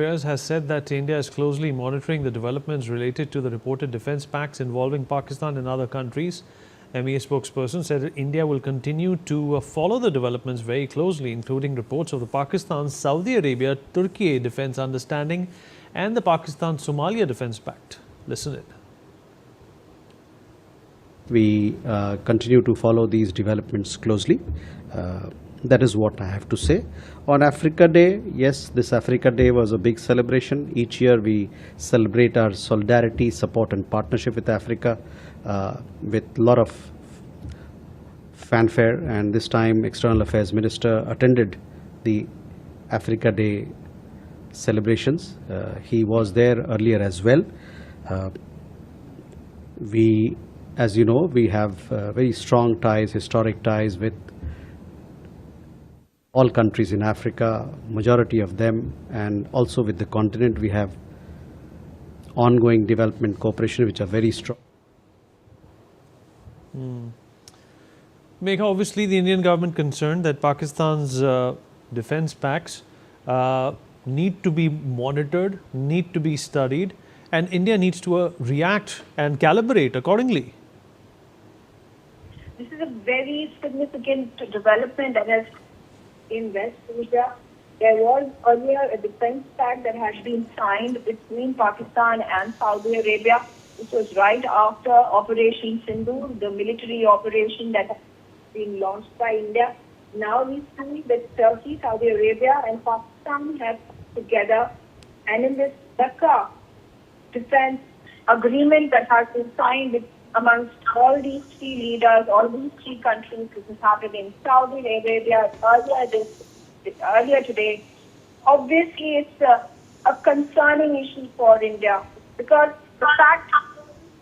has said that India is closely monitoring the developments related to the reported defense pacts involving Pakistan and other countries. MEA spokesperson said that India will continue to follow the developments very closely, including reports of the Pakistan-Saudi Arabia-Turkiye defense understanding and the Pakistan-Somalia defense pact. Listen it. We continue to follow these developments closely. That is what I have to say. On Africa Day, yes, this Africa Day was a big celebration. Each year we celebrate our solidarity, support and partnership with Africa with a lot of fanfare, and this time External Affairs Minister attended the Africa Day celebrations. He was there earlier as well. As you know, we have very strong ties, historic ties with all countries in Africa, majority of them, and also with the continent. We have ongoing development cooperation which are very strong. Megha, obviously the Indian government concerned that Pakistan's defense pacts need to be monitored, need to be studied, and India needs to react and calibrate accordingly. This is a very significant development that has in West Asia. There was earlier a defense pact that had been signed between Pakistan and Saudi Arabia. This was right after Operation Sindoor, the military operation that had been launched by India. Now we see that Turkey, Saudi Arabia and Pakistan have come together, and in this Dhaka defense agreement that has been signed amongst all these three leaders, all these three countries, which has happened in Saudi Arabia earlier today. Obviously, it's a concerning issue for India, because the fact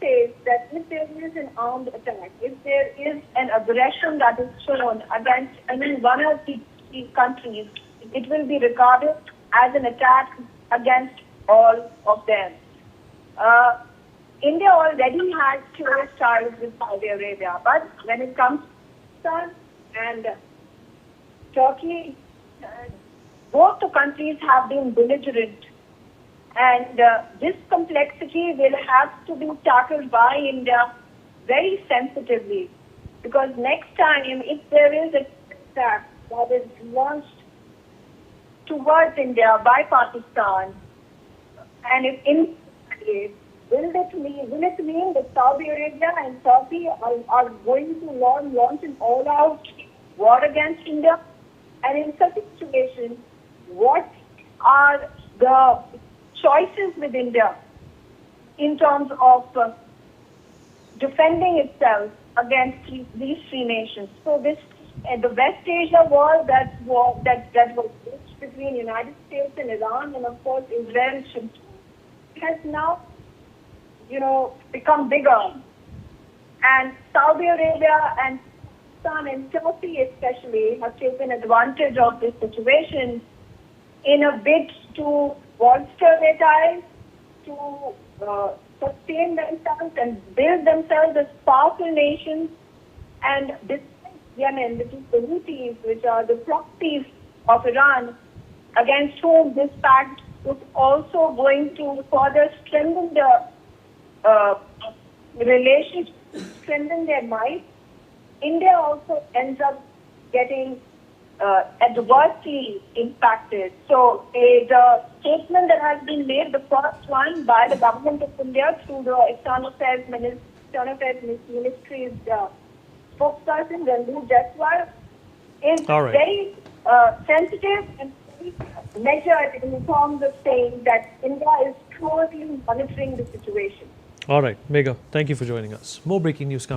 says that if there is an armed attack, if there is an aggression that is shown against any one of these three countries, it will be regarded as an attack against all of them. India already has close ties with Saudi Arabia, but when it comes to Pakistan and Turkey, both the countries have been belligerent, and this complexity will have to be tackled by India very sensitively, because next time if there is an attack that is launched towards India by Pakistan, and if in will it mean that Saudi Arabia and Turkey are going to launch an all-out war against India? And in such a situation, what are the choices with India in terms of defending itself against these three nations? So this the West Asia war that was waged between United States and Iran, and of course Israel, has now become bigger, and Saudi Arabia and Pakistan and Turkey especially have taken advantage of this situation in a bid to bolster their ties, to sustain themselves and build themselves as powerful nations. And despite Yemen, which is the Houthis, which are the proxies of Iran, against whom this pact was also going to further strengthen the relationship, strengthen their might, India also ends up getting adversely impacted. So the statement that has been made, the first one by the government of India through the External Affairs Ministry's spokesperson, Ranveer Jaiswal, is very sensitive and very measured in terms of saying that India is closely monitoring the situation. All right, Megha, thank you for joining us. More breaking news coming.